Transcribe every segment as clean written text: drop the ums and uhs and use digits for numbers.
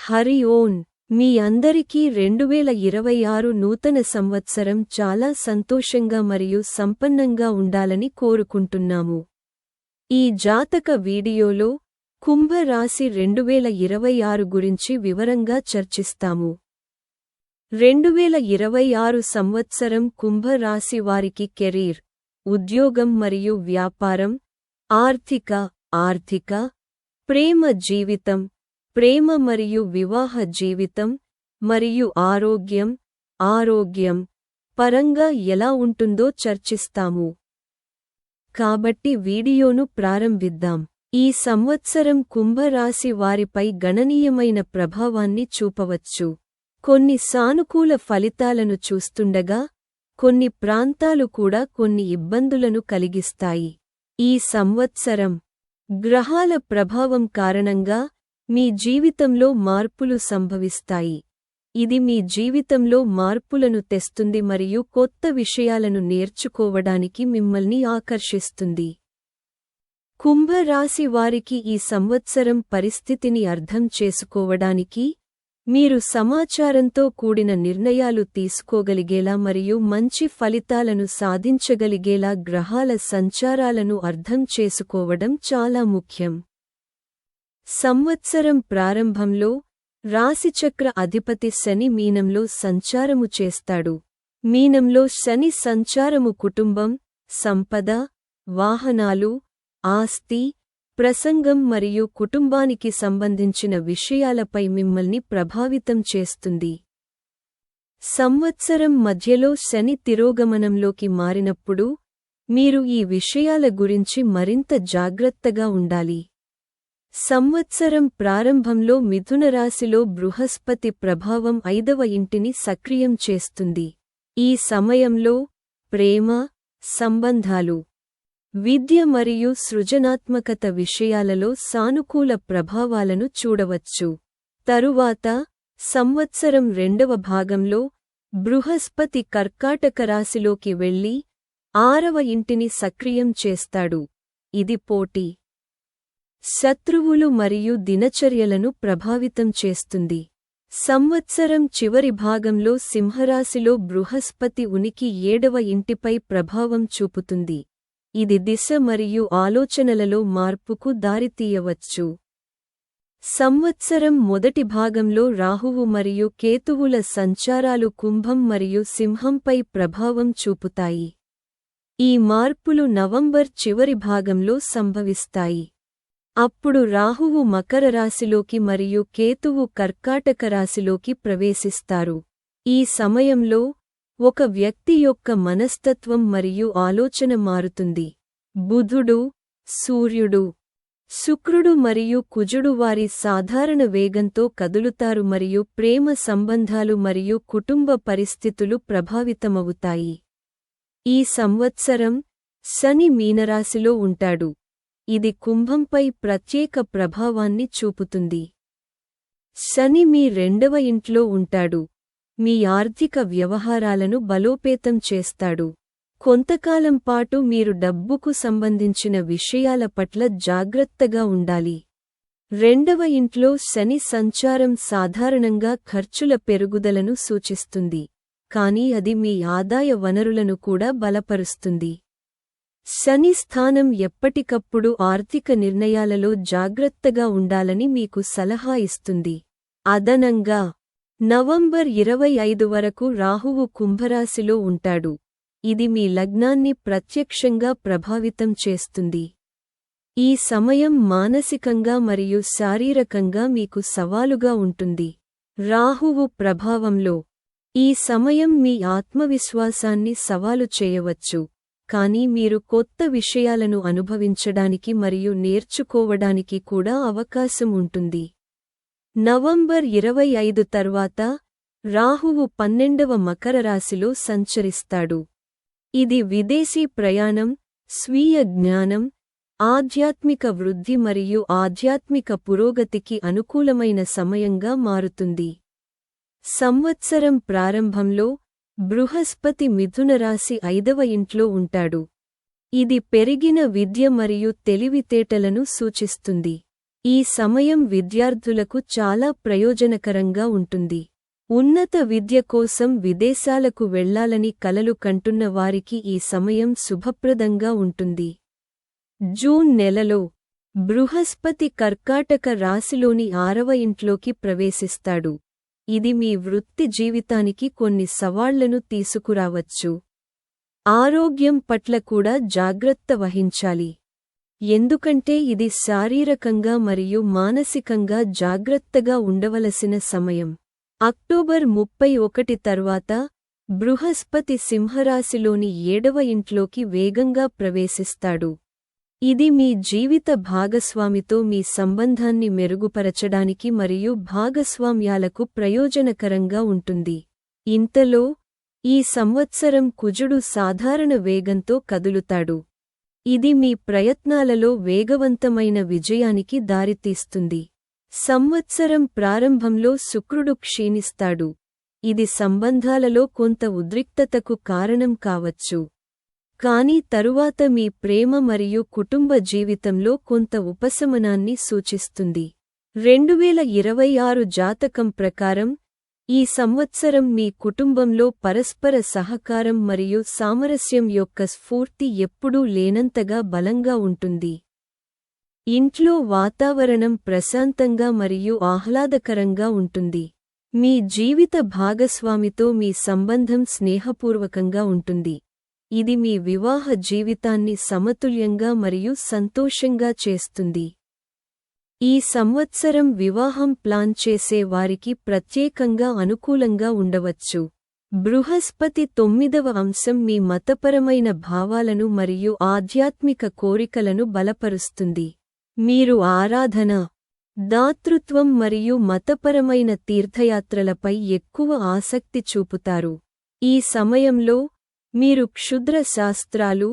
హరి ఓం. మీ అందరికీ 2026 నూతన సంవత్సరం చాలా సంతోషంగా మరియు సంపన్నంగా ఉండాలని కోరుకుంటున్నాము. ఈ జాతక వీడియోలో కుంభ రాశి 2026 గురించి వివరంగా చర్చిస్తాము. 2026 సంవత్సరం కుంభ రాశి వారికి కెరీర్, ఉద్యోగం మరియు వ్యాపారం, ఆర్థిక, ప్రేమ జీవితం, ప్రేమ మరియు వివాహ జీవితం, మరియు ఆరోగ్యం పరంగా ఎలా ఉంటుందో చర్చిస్తాము. కాబట్టి వీడియోను ప్రారంభిద్దాం. ఈ సంవత్సరం కుంభరాశి వారిపై గణనీయమైన ప్రభావాన్ని చూపవచ్చు. కొన్ని సానుకూల ఫలితాలను చూస్తుండగా, కొన్ని ప్రాంతాలు కూడా కొన్ని ఇబ్బందులను కలిగిస్తాయి. ఈ సంవత్సరం గ్రహాల ప్రభావం కారణంగా మీ జీవితంలో మార్పులు సంభవిస్తాయి. ఇది మీ జీవితంలో మార్పులను తెస్తుంది మరియు కొత్త విషయాలను నేర్చుకోవడానికి మిమ్మల్ని ఆకర్షిస్తుంది. కుంభ రాశి వారికి ఈ సంవత్సరం పరిస్థితిని అర్థం చేసుకోవడానికి, మీరు సమాచారంతో కూడిన నిర్ణయాలు తీసుకోగలిగేలా మరియు మంచి ఫలితాలను సాధించగలిగేలా గ్రహాల సంచారాలను అర్థం చేసుకోవడం చాలా ముఖ్యం. సంవత్సరం ప్రారంభంలో రాశిచక్ర అధిపతి శని మీనంలో సంచారము చేస్తాడు. మీనంలో శని సంచారము కుటుంబం, సంపద, వాహనాలు, ఆస్తి, ప్రసంగం మరియు కుటుంబానికి సంబంధించిన విషయాలపై మిమ్మల్ని ప్రభావితం చేస్తుంది. సంవత్సరం మధ్యలో శని తిరోగమనంలోకి మారినప్పుడు మీరు ఈ విషయాల గురించి మరింత జాగ్రత్తగా ఉండాలి. సంవత్సరం ప్రారంభంలో మిథునరాశిలో బృహస్పతి ప్రభావం 5వ ఇంటిని సక్రియం చేస్తుంది. ఈ సమయంలో ప్రేమ, సంబంధాలు, విద్య మరియు సృజనాత్మకత విషయాలలో సానుకూల ప్రభావాలను చూడవచ్చు. తరువాత సంవత్సరం 2వ భాగంలో బృహస్పతి కర్కాటక రాశిలోకి వెళ్లి 6వ ఇంటిని సక్రియం చేస్తాడు. ఇది పోటీ, శత్రువులు మరియు దినచర్యలను ప్రభావితం చేస్తుంది. సంవత్సరం చివరి భాగంలో సింహరాశిలో బృహస్పతి ఉనికి 7వ ఇంటిపై ప్రభావం చూపుతుంది. ఇది దిశ మరియు ఆలోచనలలో మార్పుకు దారితీయవచ్చు. సంవత్సరం మొదటి భాగంలో రాహువు మరియు కేతువుల సంచారాలు కుంభం మరియు సింహంపై ప్రభావం చూపుతాయి. ఈ మార్పులు నవంబర్ చివరి భాగంలో సంభవిస్తాయి. అప్పుడు రాహువు మకర రాశిలోకి మరియు కేతువు కర్కాటక రాశిలోకి ప్రవేశిస్తారు. ఈ సమయంలో ఒక వ్యక్తి యొక్క మనస్తత్వం మరియు ఆలోచన మారుతుంది. బుధుడు, సూర్యుడు, శుక్రుడు మరియు కుజుడు వారి సాధారణ వేగంతో కదులుతారు మరియు ప్రేమ సంబంధాలు మరియు కుటుంబ పరిస్థితులు ప్రభావితమవుతాయి. ఈ సంవత్సరం శని మీనరాశిలో ఉంటాడు. ఇది కుంభంపై ప్రత్యేక ప్రభావాన్ని చూపుతుంది. శని మీ 2వ ఇంట్లో ఉంటాడు. మీ ఆర్థిక వ్యవహారాలను బలోపేతం చేస్తాడు. కొంతకాలం పాటు మీరు డబ్బుకు సంబంధించిన విషయాల పట్ల జాగ్రత్తగా ఉండాలి. 2వ ఇంట్లో శని సంచారం సాధారణంగా ఖర్చుల పెరుగుదలను సూచిస్తుంది, కానీ అది మీ ఆదాయ వనరులను కూడా బలపరుస్తుంది. శని స్థానం ఎప్పటికప్పుడు ఆర్థిక నిర్ణయాలలో జాగ్రత్తగా ఉండాలని మీకు సలహా ఇస్తుంది. అదనంగా నవంబర్ 25 వరకు రాహువు కుంభరాశిలో ఉంటాడు. ఇది మీ లగ్నాన్ని ప్రత్యక్షంగా ప్రభావితం చేస్తుంది. ఈ సమయం మానసికంగా మరియు శారీరకంగా మీకు సవాలుగా ఉంటుంది. రాహువు ప్రభావంలో ఈ సమయం మీ ఆత్మవిశ్వాసాన్ని సవాలు చేయవచ్చు, కానీ మీరు కొత్త విషయాలను అనుభవించడానికి మరియు నేర్చుకోవడానికి కూడా అవకాశం ఉంటుంది. నవంబర్ 25 తర్వాత రాహువు 12వ మకర రాశిలో సంచరిస్తాడు. ఇది విదేశీ ప్రయాణం, స్వీయ జ్ఞానం, ఆధ్యాత్మిక వృద్ధి మరియు ఆధ్యాత్మిక పురోగతికి అనుకూలమైన సమయంగా మారుతుంది. సంవత్సరం ప్రారంభంలో బృహస్పతి మిథునరాశి 5వ ఇంట్లో ఉంటాడు. ఇది పెరిగిన విద్య మరియు తెలివితేటలను సూచిస్తుంది. ఈ సమయం విద్యార్థులకు చాలా ప్రయోజనకరంగా ఉంటుంది. ఉన్నత విద్య కోసం విదేశాలకు వెళ్లాలని కలలు కంటున్న వారికి ఈ సమయం శుభప్రదంగా ఉంటుంది. జూన్ నెలలో బృహస్పతి కర్కాటక రాశిలోని 6వ ఇంట్లోకి ప్రవేశిస్తాడు. ఇది మీ వృత్తి జీవితానికి కొన్ని సవాళ్లను తీసుకురావచ్చు. ఆరోగ్యం పట్ల కూడా జాగ్రత్త వహించాలి. ఎందుకంటే ఇది శారీరకంగా మరియు మానసికంగా జాగ్రత్తగా ఉండవలసిన సమయం. అక్టోబర్ 31 తర్వాత బృహస్పతి సింహరాశిలోని 7వ ఇంట్లోకి వేగంగా ప్రవేశిస్తాడు. ఇది మీ జీవిత భాగస్వామితో మీ సంబంధాన్ని మెరుగుపరచడానికి మరియు భాగస్వామ్యాలకు ప్రయోజనకరంగా ఉంటుంది. ఇంతలో ఈ సంవత్సరం కుజుడు సాధారణ వేగంతో కదులుతాడు. ఇది మీ ప్రయత్నాలలో వేగవంతమైన విజయానికి దారితీస్తుంది. సంవత్సరం ప్రారంభంలో శుక్రుడు క్షీణిస్తాడు. ఇది సంబంధాలలో కొంత ఉద్రిక్తతకు కారణం కావచ్చు. కానీ తరువాత మీ ప్రేమ మరియు కుటుంబ జీవితంలో కొంత ఉపశమనాన్ని సూచిస్తుంది. 2026 జాతకం ప్రకారం ఈ సంవత్సరం మీ కుటుంబంలో పరస్పర సహకారం మరియు సామరస్యం యొక్క స్ఫూర్తి ఎప్పుడూ లేనంతగా బలంగా ఉంటుంది. ఇంట్లో వాతావరణం ప్రశాంతంగా మరియు ఆహ్లాదకరంగా ఉంటుంది. మీ జీవిత భాగస్వామితో మీ సంబంధం స్నేహపూర్వకంగా ఉంటుంది. ఇది మీ వివాహ జీవితాన్ని సమతుల్యంగా మరియు సంతోషంగా చేస్తుంది. ఈ సంవత్సరం వివాహం ప్లాన్ చేసే వారికి ప్రత్యేకంగా అనుకూలంగా ఉండవచ్చు. బృహస్పతి 9వ అంశం మీ మతపరమైన భావాలను మరియు ఆధ్యాత్మిక కోరికలను బలపరుస్తుంది. మీరు ఆరాధన, దాతృత్వం మరియు మతపరమైన తీర్థయాత్రలపై ఎక్కువ ఆసక్తి చూపుతారు. ఈ సమయంలో మీరు క్షుద్ర శాస్త్రాలు,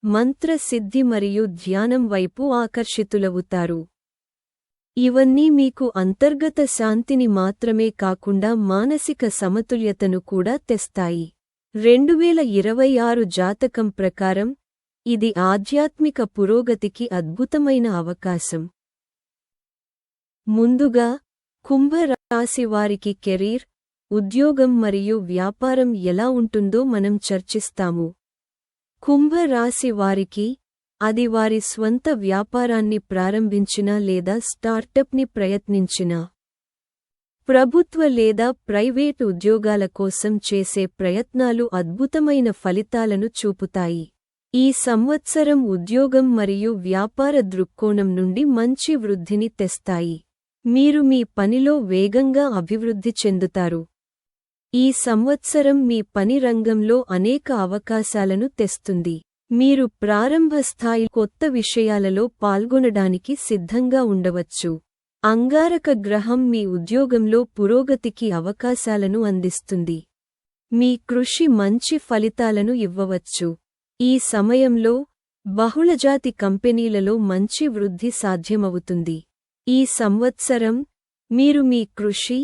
మంత్రసిద్ధి మరియు ధ్యానం వైపు ఆకర్షితులవుతారు. ఇవన్నీ మీకు అంతర్గత శాంతిని మాత్రమే కాకుండా మానసిక సమతుల్యతను కూడా తెస్తాయి. 2026 జాతకం ప్రకారం ఇది ఆధ్యాత్మిక పురోగతికి అద్భుతమైన అవకాశం. ముందుగా కుంభరాశి వారికి కెరీర్, ఉద్యోగం మరియు వ్యాపారం ఎలా ఉంటుందో మనం చర్చిస్తాము. కుంభరాశి వారికి అది వారి స్వంత వ్యాపారాన్ని ప్రారంభించినా లేదా స్టార్టప్ని ప్రయత్నించినా, ప్రభుత్వ లేదా ప్రైవేట్ ఉద్యోగాల కోసం చేసే ప్రయత్నాలు అద్భుతమైన ఫలితాలను చూపుతాయి. ఈ సంవత్సరం ఉద్యోగం మరియు వ్యాపార దృక్కోణం నుండి మంచి వృద్ధిని తెస్తాయి. మీరు మీ పనిలో వేగంగా అభివృద్ధి చెందుతారు. ఈ సంవత్సరం మీ పని రంగంలో అనేక అవకాశాలను తెస్తుంది. మీరు ప్రారంభ స్థాయి కొత్త విషయాలలో పాల్గొనడానికి సిద్ధంగా ఉండవచ్చు. అంగారక గ్రహం మీ ఉద్యోగంలో పురోగతికి అవకాశాలను అందిస్తుంది. మీ కృషి మంచి ఫలితాలను ఇవ్వవచ్చు. ఈ సమయంలో బహుళజాతి కంపెనీలలో మంచి వృద్ధి సాధ్యమవుతుంది. ఈ సంవత్సరం మీరు మీ కృషి,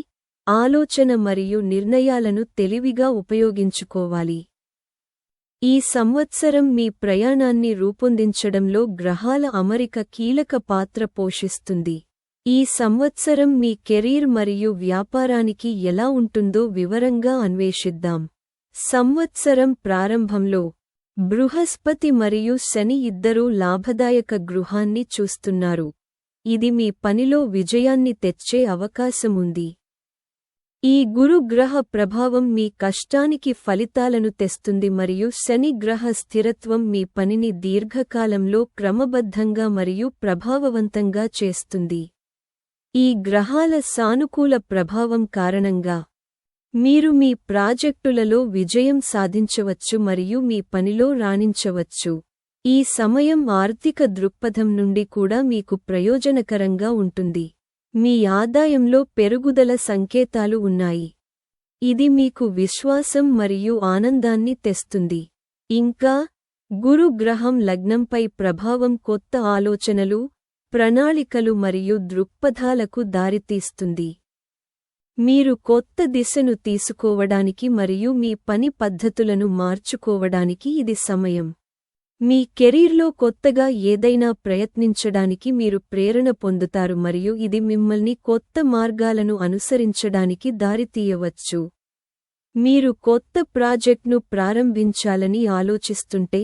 ఆలోచన మరియు నిర్ణయాలను తెలివిగా ఉపయోగించుకోవాలి. ఈ సంవత్సరం మీ ప్రయాణాన్ని రూపొందించడంలో గ్రహాల అమరిక కీలక పాత్ర పోషిస్తుంది. ఈ సంవత్సరం మీ కెరీర్ మరియు వ్యాపారానికి ఎలా ఉంటుందో వివరంగా అన్వేషిద్దాం. సంవత్సరం ప్రారంభంలో బృహస్పతి మరియు శని ఇద్దరూ లాభదాయక గృహాన్ని చూస్తున్నారు. ఇది మీ పనిలో విజయాన్ని తెచ్చే అవకాశముంది. ఈ గురు గ్రహ ప్రభావం మీ కష్టానికి ఫలితాలను తెస్తుంది మరియు శని గ్రహ స్థిరత్వం మీ పనిని దీర్ఘకాలంలో క్రమబద్ధంగా మరియు ప్రభావవంతంగా చేస్తుంది. ఈ గ్రహాల సానుకూల ప్రభావం కారణంగా మీరు మీ ప్రాజెక్టులలో విజయం సాధించవచ్చు మరియు మీ పనిలో రాణించవచ్చు. ఈ సమయం ఆర్థిక దృక్పథం నుండి కూడా మీకు ప్రయోజనకరంగా ఉంటుంది. మీ ఆదాయంలో పెరుగుదల సంకేతాలు ఉన్నాయి. ఇది మీకు విశ్వాసం మరియు ఆనందాన్ని తెస్తుంది. ఇంకా గురు గ్రహం లగ్నంపై ప్రభావం కొత్త ఆలోచనలు, ప్రణాళికలు మరియు దృక్పథాలకు దారితీస్తుంది. మీరు కొత్త దిశను తీసుకోవడానికి మరియు మీ పని పద్ధతులను మార్చుకోవడానికి ఇది సమయం. మీ కెరీర్లో కొత్తగా ఏదైనా ప్రయత్నించడానికి మీరు ప్రేరణ పొందుతారు మరియు ఇది మిమ్మల్ని కొత్త మార్గాలను అనుసరించడానికి దారితీయవచ్చు. మీరు కొత్త ప్రాజెక్ట్ను ప్రారంభించాలని ఆలోచిస్తుంటే,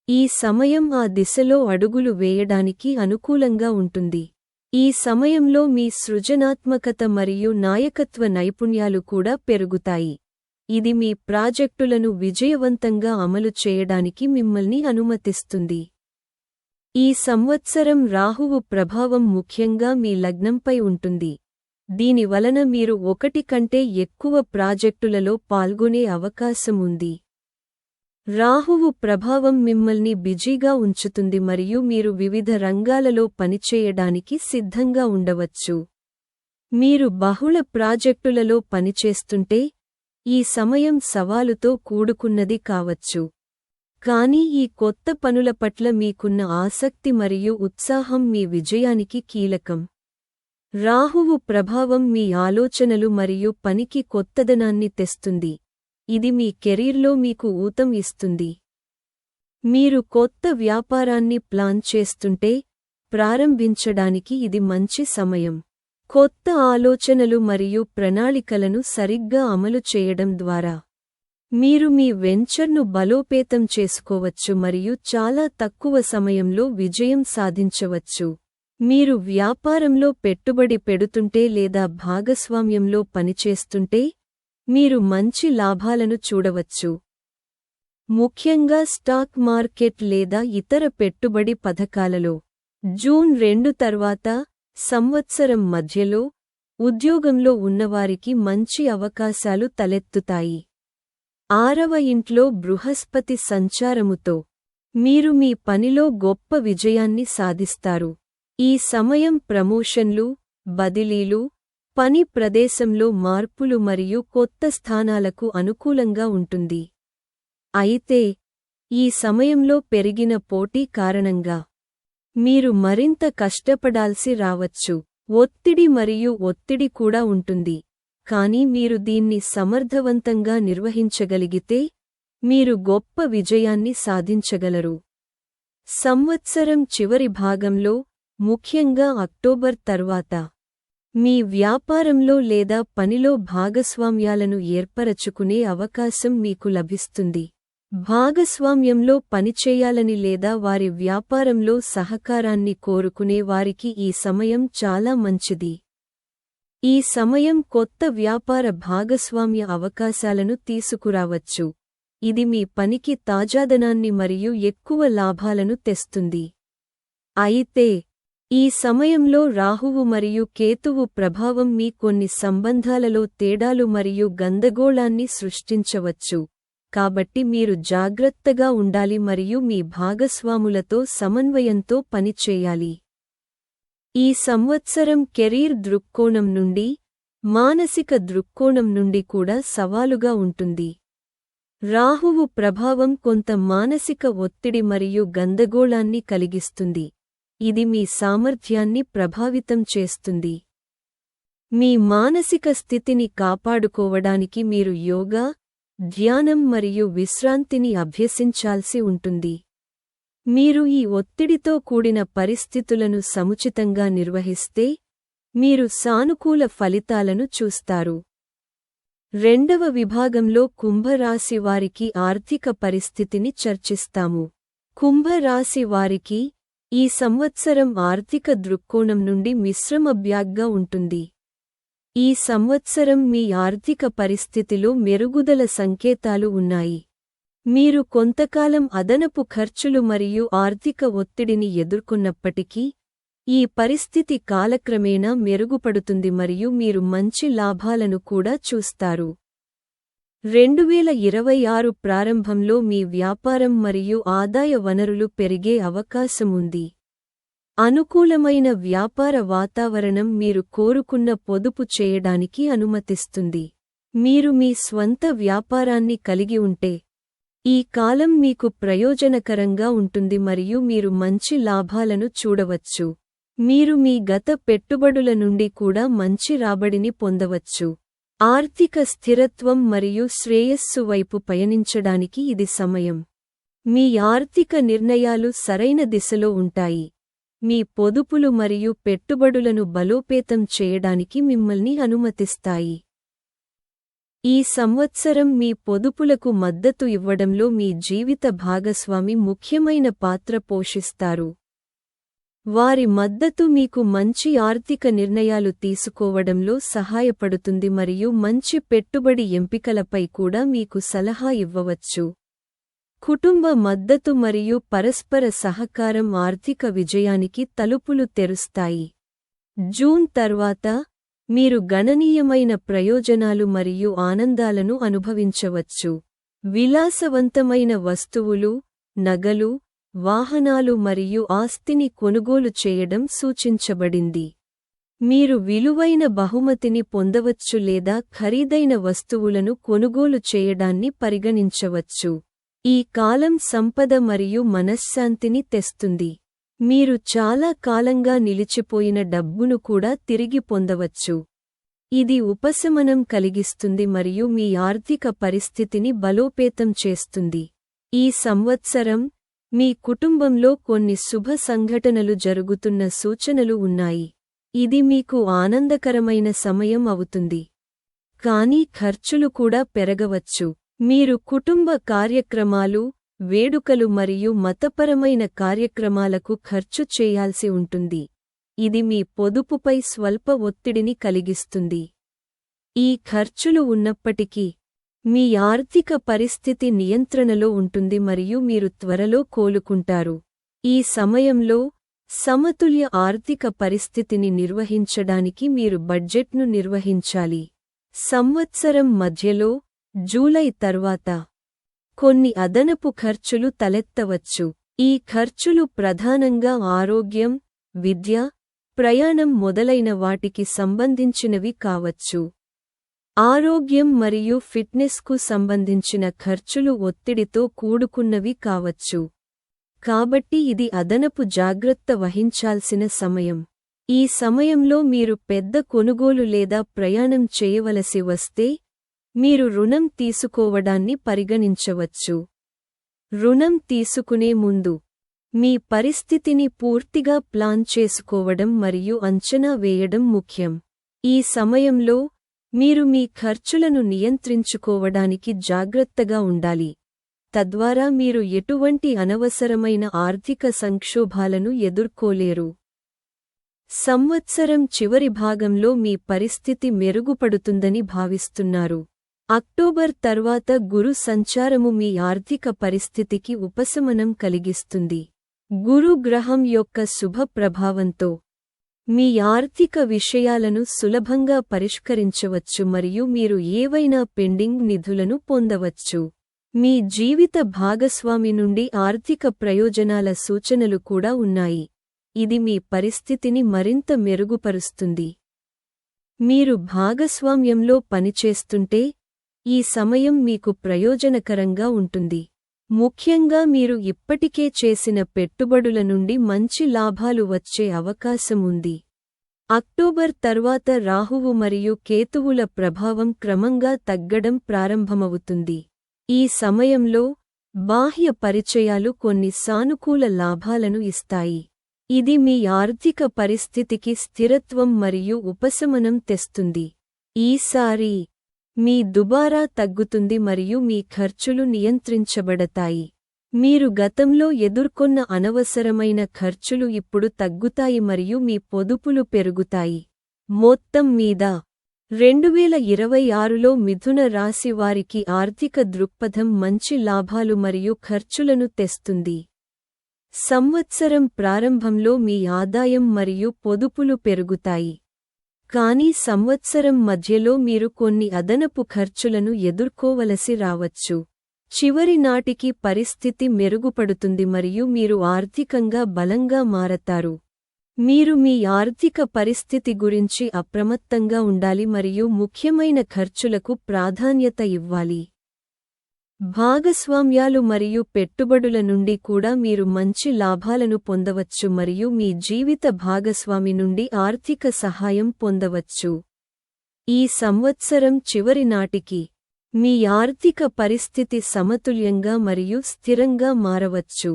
ఈ సమయం ఆ దిశలో అడుగులు వేయడానికి అనుకూలంగా ఉంటుంది. ఈ సమయంలో మీ సృజనాత్మకత మరియు నాయకత్వ నైపుణ్యాలు కూడా పెరుగుతాయి. ఇది మీ ప్రాజెక్టులను విజయవంతంగా అమలు చేయడానికి మిమ్మల్ని అనుమతిస్తుంది. ఈ సంవత్సరం రాహువు ప్రభావం ముఖ్యంగా మీ లగ్నంపై ఉంటుంది. దీని వలన మీరు ఒకటి కంటే ఎక్కువ ప్రాజెక్టులలో పాల్గొనే అవకాశం ఉంది. రాహువు ప్రభావం మిమ్మల్ని బిజీగా ఉంచుతుంది మరియు మీరు వివిధ రంగాలలో పనిచేయడానికి సిద్ధంగా ఉండవచ్చు. మీరు బహుళ ప్రాజెక్టులలో పనిచేస్తుంటే, ఈ సమయం సవాలుతో కూడుకున్నది కావచ్చు. కానీ ఈ కొత్త పనుల పట్ల మీకున్న ఆసక్తి మరియు ఉత్సాహం మీ విజయానికి కీలకం. రాహువు ప్రభావం మీ ఆలోచనలు మరియు పనికి కొత్తదనాన్ని తెస్తుంది. ఇది మీ కెరీర్లో మీకు ఊతం ఇస్తుంది. మీరు కొత్త వ్యాపారాన్ని ప్లాన్ చేస్తుంటే, ప్రారంభించడానికి ఇది మంచి సమయం. కొత్త ఆలోచనలు మరియు ప్రణాళికలను సరిగ్గా అమలు చేయడం ద్వారా మీరు మీ వెంచర్ను బలోపేతం చేసుకోవచ్చు మరియు చాలా తక్కువ సమయంలో విజయం సాధించవచ్చు. మీరు వ్యాపారంలో పెట్టుబడి పెడుతుంటే లేదా భాగస్వామ్యంలో పనిచేస్తుంటే, మీరు మంచి లాభాలను చూడవచ్చు. ముఖ్యంగా స్టాక్ మార్కెట్ లేదా ఇతర పెట్టుబడి పథకాలలో. జూన్ 2 తర్వాత, సంవత్సరం మధ్యలో, ఉద్యోగంలో ఉన్నవారికి మంచి అవకాశాలు తలెత్తుతాయి. 6వ ఇంట్లో బృహస్పతి సంచారముతో మీరు మీ పనిలో గొప్ప విజయాన్ని సాధిస్తారు. ఈ సమయం ప్రమోషన్లు, బదిలీలు, పని ప్రదేశంలో మార్పులు మరియు కొత్త స్థానాలకు అనుకూలంగా ఉంటుంది. అయితే, ఈ సమయంలో పెరిగిన పోటీ కారణంగా మీరు మరింత కష్టపడాల్సి రావచ్చు. ఒత్తిడి మరియు ఒత్తిడి కూడా ఉంటుంది. కానీ మీరు దీన్ని సమర్థవంతంగా నిర్వహించగలిగితే, మీరు గొప్ప విజయాన్ని సాధించగలరు. సంవత్సరం చివరి భాగంలో, ముఖ్యంగా అక్టోబర్ తర్వాత, మీ వ్యాపారంలో లేదా పనిలో భాగస్వామ్యాలను ఏర్పరచుకునే అవకాశం మీకు లభిస్తుంది. భాగస్వామ్యంలో పనిచేయాలని లేదా వారి వ్యాపారంలో సహకారాన్ని కోరుకునే వారికి ఈ సమయం చాలా మంచిది. ఈ సమయం కొత్త వ్యాపార భాగస్వామ్య అవకాశాలను తీసుకురావచ్చు. ఇది మీ పనికి తాజాదనాన్ని మరియు ఎక్కువ లాభాలను తెస్తుంది. అయితే, ఈ సమయంలో రాహువు మరియు కేతువు ప్రభావం మీ కొన్ని సంబంధాలలో తేడాలు మరియు గందగోళాన్ని సృష్టించవచ్చు. కాబట్టి మీరు జాగ్రత్తగా ఉండాలి మరియు మీ భాగస్వాములతో సమన్వయంతో పనిచేయాలి. ఈ సంవత్సరం కెరీర్ దృక్కోణం నుండి, మానసిక దృక్కోణం నుండి కూడా సవాలుగా ఉంటుంది. రాహువు ప్రభావం కొంత మానసిక ఒత్తిడి మరియు గందగోళాన్ని కలిగిస్తుంది. ఇది మీ సామర్థ్యాన్ని ప్రభావితం చేస్తుంది. మీ మానసిక స్థితిని కాపాడుకోవడానికి మీరు యోగా, ధ్యానం మరియు విశ్రాంతిని అభ్యసించాల్సి ఉంటుంది. మీరు ఈ ఒత్తిడితో కూడిన పరిస్థితులను సముచితంగా నిర్వహిస్తే, మీరు సానుకూల ఫలితాలను చూస్తారు. 2వ విభాగంలో కుంభరాశి వారికి ఆర్థిక పరిస్థితిని చర్చిస్తాము. కుంభరాశి వారికి, ఈ సంవత్సరం ఆర్థిక దృక్కోణం నుండి మిశ్రమభ్యాగ్గా ఉంటుంది. ఈ సంవత్సరం మీ ఆర్థిక పరిస్థితిలో మెరుగుదల సంకేతాలు ఉన్నాయి. మీరు కొంతకాలం అదనపు ఖర్చులు మరియు ఆర్థిక ఒత్తిడిని ఎదుర్కొన్నప్పటికీ, ఈ పరిస్థితి కాలక్రమేణా మెరుగుపడుతుంది మరియు మీరు మంచి లాభాలను కూడా చూస్తారు. 2026 ప్రారంభంలో మీ వ్యాపారం మరియు ఆదాయ వనరులు పెరిగే అవకాశముంది. అనుకూలమైన వ్యాపార వాతావరణం మీరు కోరుకున్న పొదుపు చేయడానికి అనుమతిస్తుంది. మీరు మీ స్వంత వ్యాపారాన్ని కలిగి ఉంటే, ఈ కాలం మీకు ప్రయోజనకరంగా ఉంటుంది మరియు మీరు మంచి లాభాలను చూడవచ్చు. మీరు మీ గత పెట్టుబడుల నుండి కూడా మంచి రాబడిని పొందవచ్చు. ఆర్థిక స్థిరత్వం మరియు శ్రేయస్సు వైపు పయనించడానికి ఇది సమయం. మీ ఆర్థిక నిర్ణయాలు సరైన దిశలో ఉంటాయి. మీ పొదుపులు మరియు పెట్టుబడులను బలోపేతం చేయడానికి మిమ్మల్ని అనుమతిస్తాయి. ఈ సంవత్సరం మీ పొదుపులకు మద్దతు ఇవ్వడంలో మీ జీవిత భాగస్వామి ముఖ్యమైన పాత్ర పోషిస్తారు. వారి మద్దతు మీకు మంచి ఆర్థిక నిర్ణయాలు తీసుకోవడంలో సహాయపడుతుంది మరియు మంచి పెట్టుబడి ఎంపికలపై కూడా మీకు సలహా ఇవ్వవచ్చు. కుటుంబ మద్దతు మరియు పరస్పర సహకారం ఆర్థిక విజయానికి తలుపులు తెరుస్తాయి. జూన్ తర్వాత మీరు గణనీయమైన ప్రయోజనాలు మరియు ఆనందాలను అనుభవించవచ్చు. విలాసవంతమైన వస్తువులు, నగలు, వాహనాలు మరియు ఆస్తిని కొనుగోలు చేయడం సూచించబడింది. మీరు విలువైన బహుమతిని పొందవచ్చు లేదా ఖరీదైన వస్తువులను కొనుగోలు చేయడాన్ని పరిగణించవచ్చు. ఈ కాలం సంపద మరియు మనశ్శాంతిని తెస్తుంది. మీరు చాలా కాలంగా నిలిచిపోయిన డబ్బును కూడా తిరిగి పొందవచ్చు. ఇది ఉపశమనం కలిగిస్తుంది మరియు మీ ఆర్థిక పరిస్థితిని బలోపేతం చేస్తుంది. ఈ సంవత్సరం మీ కుటుంబంలో కొన్ని శుభ సంఘటనలు జరుగుతున్న సూచనలు ఉన్నాయి. ఇది మీకు ఆనందకరమైన సమయం అవుతుంది. కానీ ఖర్చులు కూడా పెరగవచ్చు. మీరు కుటుంబ కార్యక్రమాలు, వేడుకలు మరియు మతపరమైన కార్యక్రమాలకు ఖర్చు చేయాల్సి ఉంటుంది. ఇది మీ పొదుపుపై స్వల్ప ఒత్తిడిని కలిగిస్తుంది. ఈ ఖర్చులు ఉన్నప్పటికీ, మీ ఆర్థిక పరిస్థితి నియంత్రణలో ఉంటుంది మరియు మీరు త్వరలో కోలుకుంటారు. ఈ సమయంలో సమతుల్య ఆర్థిక పరిస్థితిని నిర్వహించడానికి మీరు బడ్జెట్ను నిర్వహించాలి. సంవత్సరం మధ్యలో, జూలై తర్వాత కొన్ని అదనపు ఖర్చులు తలెత్తవచ్చు. ఈ ఖర్చులు ప్రధానంగా ఆరోగ్యం, విద్య, ప్రయాణం మొదలైన వాటికి సంబంధించినవి కావచ్చు. ఆరోగ్యం మరియు ఫిట్నెస్కు సంబంధించిన ఖర్చులు ఒత్తిడితో కూడుకున్నవి కావచ్చు. కాబట్టి ఇది అదనపు జాగ్రత్త వహించాల్సిన సమయం. ఈ సమయంలో మీరు పెద్ద కొనుగోలు లేదా ప్రయాణం చేయవలసి వస్తే, మీరు రుణం తీసుకోవడాన్ని పరిగణించవచ్చు. రుణం తీసుకునే ముందు, మీ పరిస్థితిని పూర్తిగా ప్లాన్ చేసుకోవడం మరియు అంచనా వేయడం ముఖ్యం. ఈ సమయంలో, మీరు మీ ఖర్చులను నియంత్రించుకోవడానికి జాగ్రత్తగా ఉండాలి. తద్వారా మీరు ఎటువంటి అనవసరమైన ఆర్థిక సంక్షోభాలను ఎదుర్కోలేరు. సంవత్సరం చివరి భాగంలో మీ పరిస్థితి మెరుగుపడుతుందని భావిస్తున్నారు. అక్టోబర్ తర్వాత గురు సంచారము మీ ఆర్థిక పరిస్థితికి ఉపశమనం కలిగిస్తుంది. గురు గ్రహం యొక్క శుభ ప్రభావంతో మీ ఆర్థిక విషయాలను సులభంగా పరిష్కరించవచ్చు మరియు మీరు ఏవైనా పెండింగ్ నిధులను పొందవచ్చు. మీ జీవిత భాగస్వామి నుండి ఆర్థిక ప్రయోజనాల సూచనలు కూడా ఉన్నాయి. ఇది మీ పరిస్థితిని మరింత మెరుగుపరుస్తుంది. మీరు భాగస్వామ్యంలో పనిచేస్తుంటే, ఈ సమయం మీకు ప్రయోజనకరంగా ఉంటుంది. ముఖ్యంగా మీరు ఇప్పటికే చేసిన పెట్టుబడుల నుండి మంచి లాభాలు వచ్చే అవకాశం ఉంది. అక్టోబర్ తర్వాత రాహువు మరియు కేతువుల ప్రభావం క్రమంగా తగ్గడం ప్రారంభమవుతుంది. ఈ సమయంలో, బాహ్య పరిచయాలు కొన్ని సానుకూల లాభాలను ఇస్తాయి. ఇది మీ ఆర్థిక పరిస్థితికి స్థిరత్వం మరియు ఉపశమనం తెస్తుంది. ఈసారి మీ దుబారా తగ్గుతుంది మరియు మీ ఖర్చులు నియంత్రించబడతాయి. మీరు గతంలో ఎదుర్కొన్న అనవసరమైన ఖర్చులు ఇప్పుడు తగ్గుతాయి మరియు మీ పొదుపులు పెరుగుతాయి. మొత్తం మీద 2026లో మిథున రాశి వారికి ఆర్థిక దృక్పథం మంచి లాభాలు మరియు ఖర్చులను తెస్తుంది. సంవత్సరం ప్రారంభంలో మీ ఆదాయం మరియు పొదుపులు పెరుగుతాయి. కానీ సంవత్సరం మధ్యలో మీరు కొన్ని అదనపు ఖర్చులను ఎదుర్కోవలసి రావచ్చు. చివరి నాటికి పరిస్థితి మెరుగుపడుతుంది మరియు మీరు ఆర్థికంగా బలంగా మారతారు. మీరు మీ ఆర్థిక పరిస్థితి గురించి అప్రమత్తంగా ఉండాలి మరియు ముఖ్యమైన ఖర్చులకు ప్రాధాన్యత ఇవ్వాలి. భాగస్వామ్యాలు మరియు పెట్టుబడుల నుండి కూడా మీరు మంచి లాభాలను పొందవచ్చు మరియు మీ జీవిత భాగస్వామి నుండి ఆర్థిక సహాయం పొందవచ్చు. ఈ సంవత్సరం చివరి నాటికి మీ ఆర్థిక పరిస్థితి సమతుల్యంగా మరియు స్థిరంగా మారవచ్చు.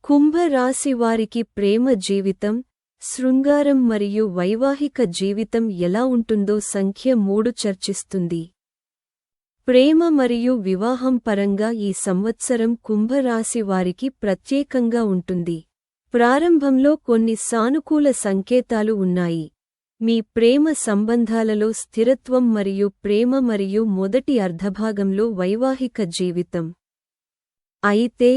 కుంభరాశి వారికి ప్రేమ జీవితం, శృంగారం మరియు వైవాహిక జీవితం ఎలా ఉంటుందో సంఖ్య 3 చర్చిస్తుంది. ప్రేమ మరియు వివాహం పరంగా ఈ సంవత్సరం కుంభరాశి వారికి ప్రత్యేకంగా ఉంటుంది. ప్రారంభంలో కొన్ని సానుకూల సంకేతాలు ఉన్నాయి. మీ ప్రేమ సంబంధాలలో స్థిరత్వం మరియు ప్రేమ మరియు మొదటి అర్ధభాగంలో వైవాహిక జీవితం. అయితే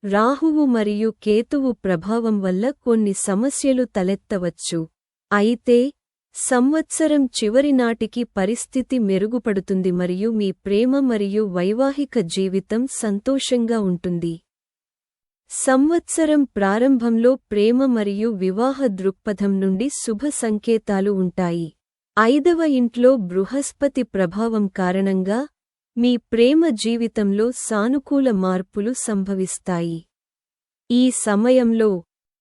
రాహువు మరియు కేతువు ప్రభావం వల్ల కొన్ని సమస్యలు తలెత్తవచ్చు. అయితే సంవత్సరం చివరి నాటికి పరిస్థితి మెరుగుపడుతుంది మరియు మీ ప్రేమ మరియు వైవాహిక జీవితం సంతోషంగా ఉంటుంది. సంవత్సరం ప్రారంభంలో ప్రేమ మరియు వివాహ దృక్పథం నుండి శుభ సంకేతాలు ఉంటాయి. 5వ ఇంట్లో బృహస్పతి ప్రభావం కారణంగా మీ ప్రేమ జీవితంలో సానుకూల మార్పులు సంభవిస్తాయి. ఈ సమయంలో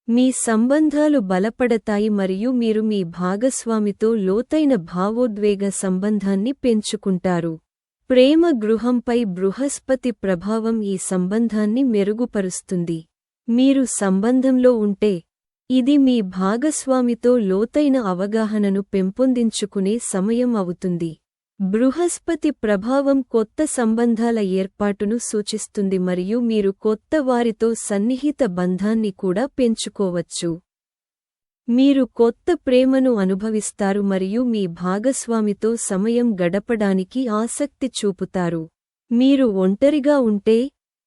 మీ సంబంధాలు బలపడతాయి మరియు మీరు మీ భాగస్వామితో లోతైన భావోద్వేగ సంబంధాన్ని పెంచుకుంటారు. ప్రేమ గృహంపై బృహస్పతి ప్రభావం ఈ సంబంధాన్ని మెరుగుపరుస్తుంది. మీరు సంబంధంలో ఉంటే ఇది మీ భాగస్వామితో లోతైన అవగాహనను పెంపొందించుకునే సమయం అవుతుంది. బృహస్పతి ప్రభావం కొత్త సంబంధాల ఏర్పాటును సూచిస్తుంది మరియు మీరు కొత్త వారితో సన్నిహిత బంధాన్ని కూడా పెంచుకోవచ్చు. మీరు కొత్త ప్రేమను అనుభవిస్తారు మరియు మీ భాగస్వామితో సమయం గడపడానికి ఆసక్తి చూపుతారు. మీరు ఒంటరిగా ఉంటే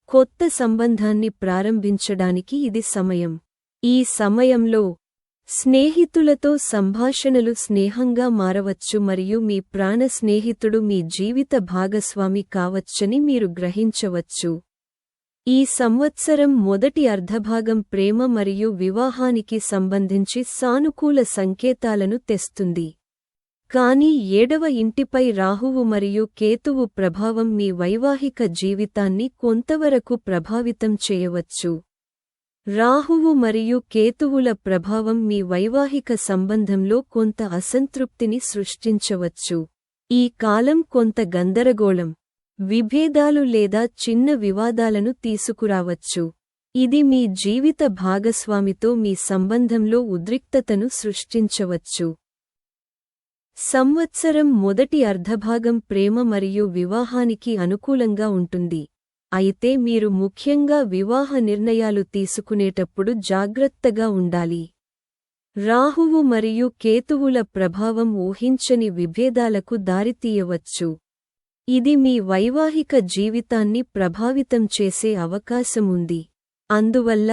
కొత్త సంబంధాన్ని ప్రారంభించడానికి ఇది సమయం. ఈ సమయంలో స్నేహితులతో సంభాషణలు స్నేహంగా మారవచ్చు మరియు మీ ప్రాణ స్నేహితుడు మీ జీవిత భాగస్వామి కావచ్చని మీరు గ్రహించవచ్చు. ఈ సంవత్సరం మొదటి అర్ధభాగం ప్రేమ మరియు వివాహానికి సంబంధించి సానుకూల సంకేతాలను తెస్తుంది. కానీ 7వ ఇంటిపై రాహువు మరియు కేతువు ప్రభావం మీ వైవాహిక జీవితాన్ని కొంతవరకు ప్రభావితం చేయవచ్చు. రాహువు మరియు కేతువుల ప్రభావం మీ వైవాహిక సంబంధంలో కొంత అసంతృప్తిని సృష్టించవచ్చు. ఈ కాలం కొంత గందరగోళం, విభేదాలు లేదా చిన్న వివాదాలను తీసుకురావచ్చు. ఇది మీ జీవిత భాగస్వామితో మీ సంబంధంలో ఉద్రిక్తతను సృష్టించవచ్చు. సంవత్సరం మొదటి అర్ధభాగం ప్రేమ మరియు వివాహానికి అనుకూలంగా ఉంటుంది. అయితే మీరు ముఖ్యంగా వివాహ నిర్ణయాలు తీసుకునేటప్పుడు జాగ్రత్తగా ఉండాలి. రాహువు మరియు కేతువుల ప్రభావం ఊహించని విభేదాలకు దారితీయవచ్చు. ఇది మీ వైవాహిక జీవితాన్ని ప్రభావితం చేసే అవకాశముంది. అందువల్ల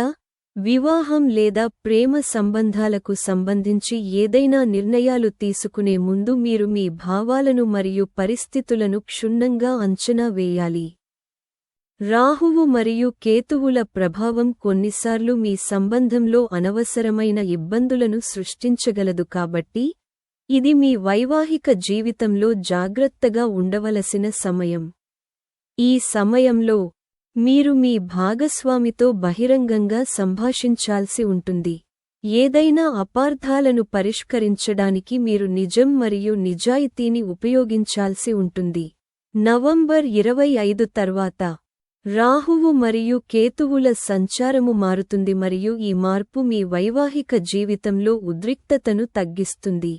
వివాహం లేదా ప్రేమ సంబంధాలకు సంబంధించి ఏదైనా నిర్ణయాలు తీసుకునే ముందు మీరు మీ భావాలను మరియు పరిస్థితులను క్షుణ్ణంగా అంచనా వేయాలి. రాహువు మరియు కేతువుల ప్రభావం కొన్నిసార్లు మీ సంబంధంలో అనవసరమైన ఇబ్బందులను సృష్టించగలదు కాబట్టి ఇది మీ వైవాహిక జీవితంలో జాగ్రత్తగా ఉండవలసిన సమయం. ఈ సమయంలో మీరు మీ భాగస్వామితో బహిరంగంగా సంభాషించాల్సి ఉంటుంది. ఏదైనా అపార్థాలను పరిష్కరించడానికి మీరు నిజం మరియు నిజాయితీని ఉపయోగించాల్సి ఉంటుంది. నవంబర్ 25 తర్వాత రాహువు మరియు కేతువుల సంచారము మారుతుంది మరియు ఈ మార్పు మీ వైవాహిక జీవితంలో ఉద్రిక్తతను తగ్గిస్తుంది.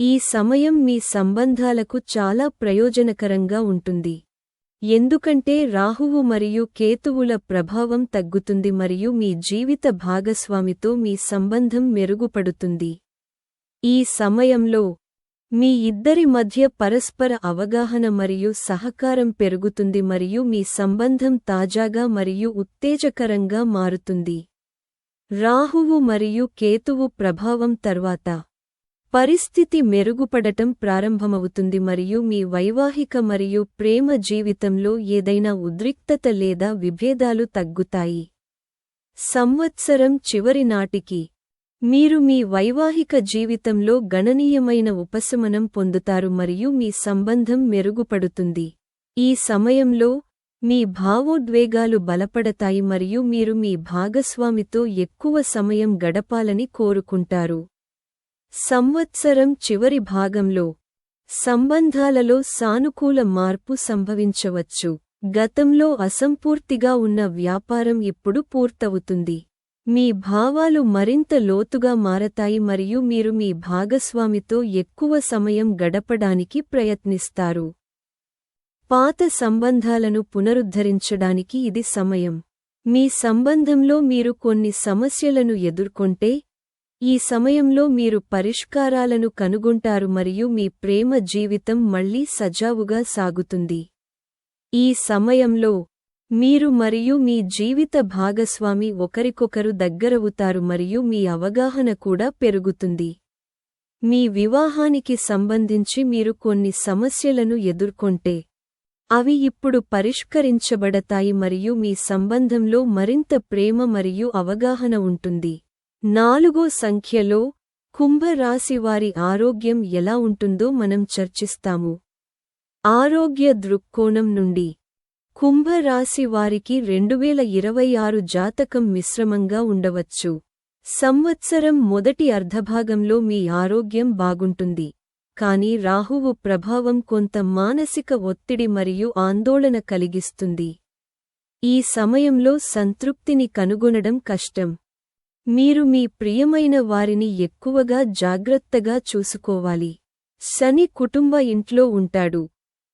ఈ సమయం మీ సంబంధాలకు చాలా ప్రయోజనకరంగా ఉంటుంది. ఎందుకంటే రాహువు మరియు కేతువుల ప్రభావం తగ్గుతుంది మరియు మీ జీవిత భాగస్వామితో మీ సంబంధం మెరుగుపడుతుంది. ఈ సమయంలో మీ ఇద్దరి మధ్య పరస్పర అవగాహన మరియు సహకారం పెరుగుతుంది మరియు మీ సంబంధం తాజాగా మరియు ఉత్తేజకరంగా మారుతుంది. రాహువు మరియు కేతువు ప్రభావం తర్వాత పరిస్థితి మెరుగుపడటం ప్రారంభమవుతుంది మరియు మీ వైవాహిక మరియు ప్రేమ జీవితంలో ఏదైనా ఉద్రిక్తత లేదా విభేదాలు తగ్గుతాయి. సంవత్సరం చివరి నాటికి మీరు మీ వైవాహిక జీవితంలో గణనీయమైన ఉపశమనం పొందుతారు మరియు మీ సంబంధం మెరుగుపడుతుంది. ఈ సమయంలో మీ భావోద్వేగాలు బలపడతాయి మరియు మీరు మీ భాగస్వామితో ఎక్కువ సమయం గడపాలని కోరుకుంటారు. సంవత్సరం చివరి భాగంలో సంబంధాలలో సానుకూల మార్పు సంభవించవచ్చు. గతంలో అసంపూర్తిగా ఉన్న వ్యాపారం ఇప్పుడు పూర్తవుతుంది. మీ భావాలు మరింత లోతుగా మారతాయి మరియు మీరు మీ భాగస్వామితో ఎక్కువ సమయం గడపడానికి ప్రయత్నిస్తారు. పాత సంబంధాలను పునరుద్ధరించడానికి ఇది సమయం. మీ సంబంధంలో మీరు కొన్ని సమస్యలను ఎదుర్కొంటే, ఈ సమయంలో మీరు పరిష్కారాలను కనుగొంటారు మరియు మీ ప్రేమ జీవితం మళ్లీ సజావుగా సాగుతుంది. ఈ సమయంలో మీరు మరియు మీ జీవిత భాగస్వామి ఒకరికొకరు దగ్గరవుతారు మరియు మీ అవగాహన కూడా పెరుగుతుంది. మీ వివాహానికి సంబంధించి మీరు కొన్ని సమస్యలను ఎదుర్కొంటే, అవి ఇప్పుడు పరిష్కరించబడతాయి మరియు మీ సంబంధంలో మరింత ప్రేమ మరియు అవగాహన ఉంటుంది. 4వ సంఖ్యలో కుంభ రాశి వారి ఆరోగ్యం ఎలా ఉంటుందో మనం చర్చిస్తాము. ఆరోగ్య దృక్కోణం నుండి కుంభ రాశి వారికి 2026 జాతకం మిశ్రమంగా ఉండవచ్చు. సంవత్సరం మొదటి అర్ధభాగంలో మీ ఆరోగ్యం బాగుంటుంది, కానీ రాహువు ప్రభావం కొంత మానసిక ఒత్తిడి మరియు ఆందోళన కలిగిస్తుంది. ఈ సమయంలో సంతృప్తిని కనుగొనడం కష్టం. మీరు మీ ప్రియమైన వారిని ఎక్కువగా జాగ్రత్తగా చూసుకోవాలి. శని కుటుంబ ఇంట్లో ఉంటాడు,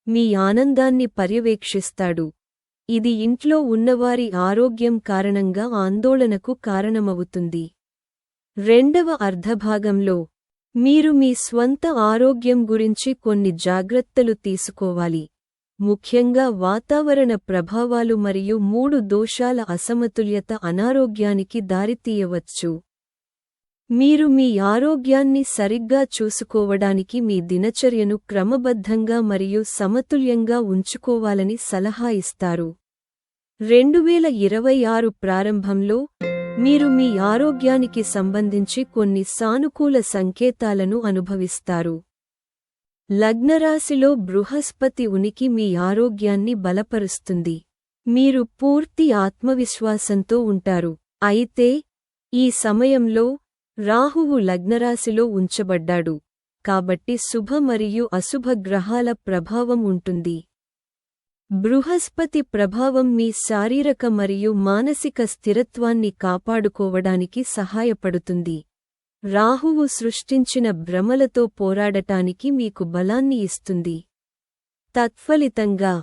మీ ఆనందాన్ని పర్యవేక్షిస్తాడు. ఇది ఇంట్లో ఉన్నవారి ఆరోగ్యం కారణంగా ఆందోళనకు కారణమవుతుంది. రెండవ అర్ధభాగంలో మీరు మీ స్వంత ఆరోగ్యం గురించి కొన్ని జాగ్రత్తలు తీసుకోవాలి, ముఖ్యంగా వాతావరణ ప్రభావాలు మరియు 3 దోషాల అసమతుల్యత అనారోగ్యానికి దారితీయవచ్చు. మీరు మీ ఆరోగ్యాన్ని సరిగ్గా చూసుకోవడానికి మీ దినచర్యను క్రమబద్ధంగా మరియు సమతుల్యంగా ఉంచుకోవాలని సలహా ఇస్తారు. 2026 ప్రారంభంలో మీరు మీ ఆరోగ్యానికి సంబంధించి కొన్ని సానుకూల సంకేతాలను అనుభవిస్తారు. లగ్నరాశిలో బృహస్పతి ఉనికి మీ ఆరోగ్యాన్ని బలపరుస్తుంది. మీరు పూర్తి ఆత్మవిశ్వాసంతో ఉంటారు. అయితే ఈ సమయంలో రాహువు లగ్నరాశిలో ఉంచబడ్డాడు, కాబట్టి శుభ మరియు అశుభ గ్రహాల ప్రభావం ఉంటుంది. బృహస్పతి ప్రభావం మీ శారీరక మరియు మానసిక స్థిరత్వాన్ని కాపాడుకోవడానికి సహాయపడుతుంది. రాహువు సృష్టించిన భ్రమలతో పోరాడటానికి మీకు బలాన్ని ఇస్తుంది. తత్ఫలితంగా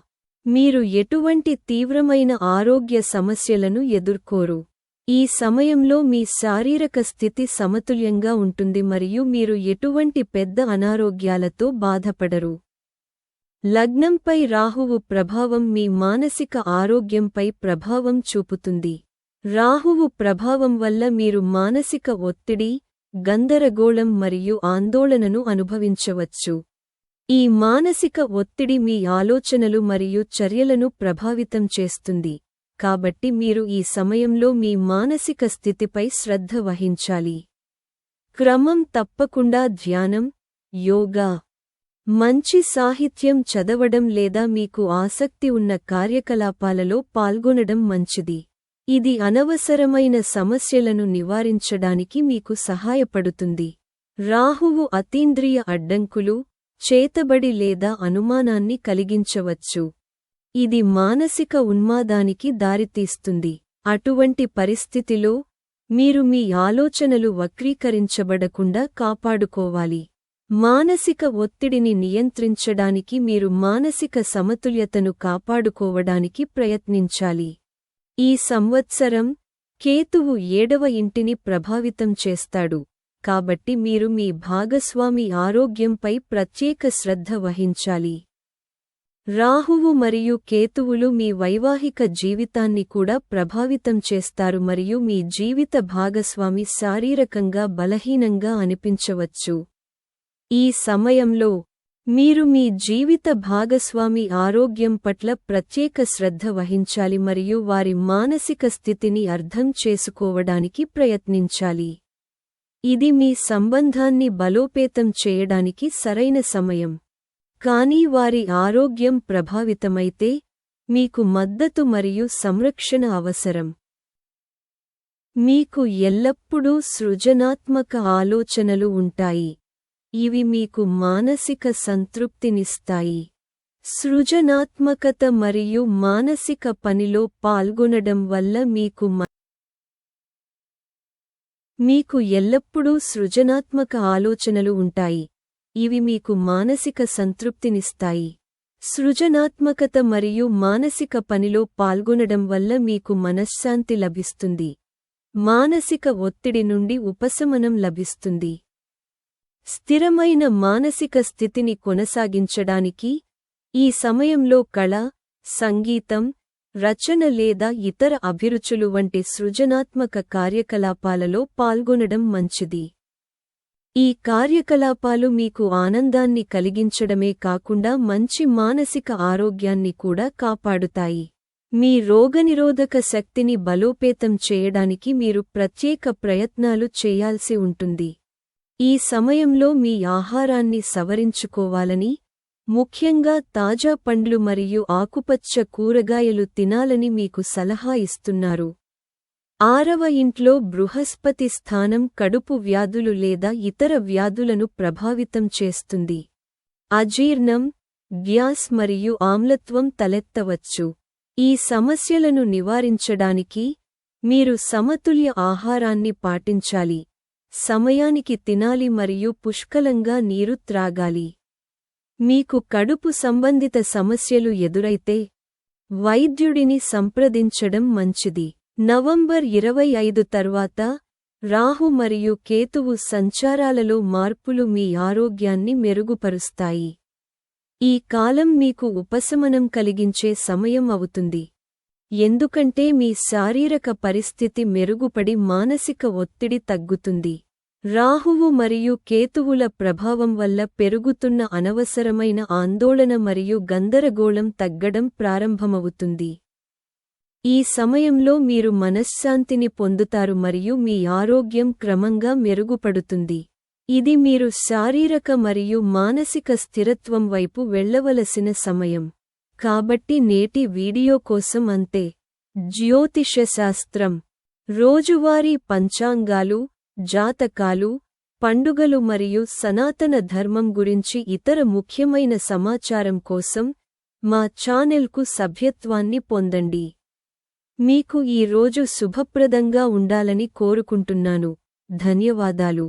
మీరు ఎటువంటి తీవ్రమైన ఆరోగ్య సమస్యలను ఎదుర్కోరు. ఈ సమయంలో మీ శారీరక స్థితి సమతుల్యంగా ఉంటుంది మరియు మీరు ఎటువంటి పెద్ద అనారోగ్యాలతో బాధపడరు. లగ్నంపై రాహువు ప్రభావం మీ మానసిక ఆరోగ్యంపై ప్రభావం చూపుతుంది. రాహువు ప్రభావం వల్ల మీరు మానసిక ఒత్తిడి, గందరగోళం మరియు ఆందోళనను అనుభవించవచ్చు. ఈ మానసిక ఒత్తిడి మీ ఆలోచనలు మరియు చర్యలను ప్రభావితం చేస్తుంది, కాబట్టి మీరు ఈ సమయంలో మీ మానసిక స్థితిపై శ్రద్ధ వహించాలి. క్రమం తప్పకుండా ధ్యానం, యోగా, మంచి సాహిత్యం చదవడం లేదా మీకు ఆసక్తి ఉన్న కార్యకలాపాలలో పాల్గొనడం మంచిది. ఇది అనవసరమైన సమస్యలను నివారించడానికి మీకు సహాయపడుతుంది. రాహువు అతీంద్రియ అడ్డంకులు, చేతబడి లేదా అనుమానాన్ని కలిగించవచ్చు. ఇది మానసిక ఉన్మాదానికి దారితీస్తుంది. అటువంటి పరిస్థితిలో మీరు మీ ఆలోచనలు వక్రీకరించబడకుండా కాపాడుకోవాలి. మానసిక ఒత్తిడిని నియంత్రించడానికి మీరు మానసిక సమతుల్యతను కాపాడుకోవడానికి ప్రయత్నించాలి. ఈ సంవత్సరం కేతువు 7వ ఇంటిని ప్రభావితం చేస్తాడు, కాబట్టి మీరు మీ భాగస్వామి ఆరోగ్యంపై ప్రత్యేక శ్రద్ధ వహించాలి. రాహువు మరియు కేతువులు మీ వైవాహిక జీవితాన్ని కూడా ప్రభావితం చేస్తారు మరియు మీ జీవిత భాగస్వామి శారీరకంగా బలహీనంగా అనిపించవచ్చు. ఈ సమయంలో మీరు మీ జీవిత భాగస్వామి ఆరోగ్యం పట్ల ప్రత్యేక శ్రద్ధ వహించాలి మరియు వారి మానసిక స్థితిని అర్థం చేసుకోవడానికి ప్రయత్నించాలి. ఇది మీ సంబంధాన్ని బలోపేతం చేయడానికి సరైన సమయం. కానీ వారి ఆరోగ్యం ప్రభావితమైతే మీకు మద్దతు మరియు సంరక్షణ అవసరం. మీకు ఎల్లప్పుడూ సృజనాత్మక ఆలోచనలు ఉంటాయి, ఇవి మీకు మానసిక సంతృప్తినిస్తాయి. సృజనాత్మకత మరియు మానసిక పనిలో పాల్గొనడం వల్ల మీకు ఎల్లప్పుడూ సృజనాత్మక ఆలోచనలు ఉంటాయి. ఇవి మీకు మానసిక సంతృప్తినిస్తాయి. సృజనాత్మకత మరియు మానసిక పనిలో పాల్గొనడం వల్ల మీకు మనశ్శాంతి లభిస్తుంది. మానసిక ఒత్తిడి నుండి ఉపశమనం లభిస్తుంది. స్థిరమైన మానసిక స్థితిని కొనసాగించడానికి ఈ సమయంలో కళ, సంగీతం, రచన లేదా ఇతర అభిరుచులు వంటి సృజనాత్మక కార్యకలాపాలలో పాల్గొనడం మంచిది. ఈ కార్యకలాపాలు మీకు ఆనందాన్ని కలిగించడమే కాకుండా మంచి మానసిక ఆరోగ్యాన్ని కూడా కాపాడుతాయి. మీ రోగనిరోధక శక్తిని బలోపేతం చేయడానికి మీరు ప్రత్యేక ప్రయత్నాలు చేయాల్సి ఉంటుంది. ఈ సమయంలో మీ ఆహారాన్ని సవరించుకోవాలని, ముఖ్యంగా తాజా పండ్లు మరియు ఆకుపచ్చ కూరగాయలు తినాలని మీకు సలహా ఇస్తున్నారు. 6వ ఇంట్లో బృహస్పతి స్థానం కడుపు వ్యాధులు లేదా ఇతర వ్యాధులను ప్రభావితం చేస్తుంది. అజీర్ణం, గ్యాస్ మరియు ఆమ్లత్వం తలెత్తవచ్చు. ఈ సమస్యలను నివారించడానికి మీరు సమతుల్య ఆహారాన్ని పాటించాలి. సమయానికి తినాలి మరియు పుష్కలంగా నీరు త్రాగాలి. మీకు కడుపు సంబంధిత సమస్యలు ఎదురైతే వైద్యుడిని సంప్రదించడం మంచిది. నవంబర్ 25 తర్వాత రాహు మరియు కేతువు సంచారాలలో మార్పులు మీ ఆరోగ్యాన్ని మెరుగుపరుస్తాయి. ఈ కాలం మీకు ఉపశమనం కలిగించే సమయం అవుతుంది. ఎందుకంటే మీ శారీరక పరిస్థితి మెరుగుపడి మానసిక ఒత్తిడి తగ్గుతుంది. రాహువు మరియు కేతువుల ప్రభావం వల్ల పెరుగుతున్న అనవసరమైన ఆందోళన మరియు గందరగోళం తగ్గడం ప్రారంభమవుతుంది. ఈ సమయంలో మీరు మనశ్శాంతిని పొందుతారు మరియు మీ ఆరోగ్యం క్రమంగా మెరుగుపడుతుంది. ఇది మీరు శారీరక మరియు మానసిక స్థిరత్వం వైపు వెళ్ళవలసిన సమయం. కాబట్టి నేటి వీడియో కోసం అంతే. జ్యోతిషశాస్త్రం, రోజువారీ పంచాంగాలు, జాతకాలు, పండుగలు మరియు సనాతన ధర్మం గురించి ఇతర ముఖ్యమైన సమాచారం కోసం మా ఛానెల్కు సభ్యత్వాన్ని పొందండి. మీకు ఈ రోజు శుభప్రదంగా ఉండాలని కోరుకుంటున్నాను. ధన్యవాదాలు.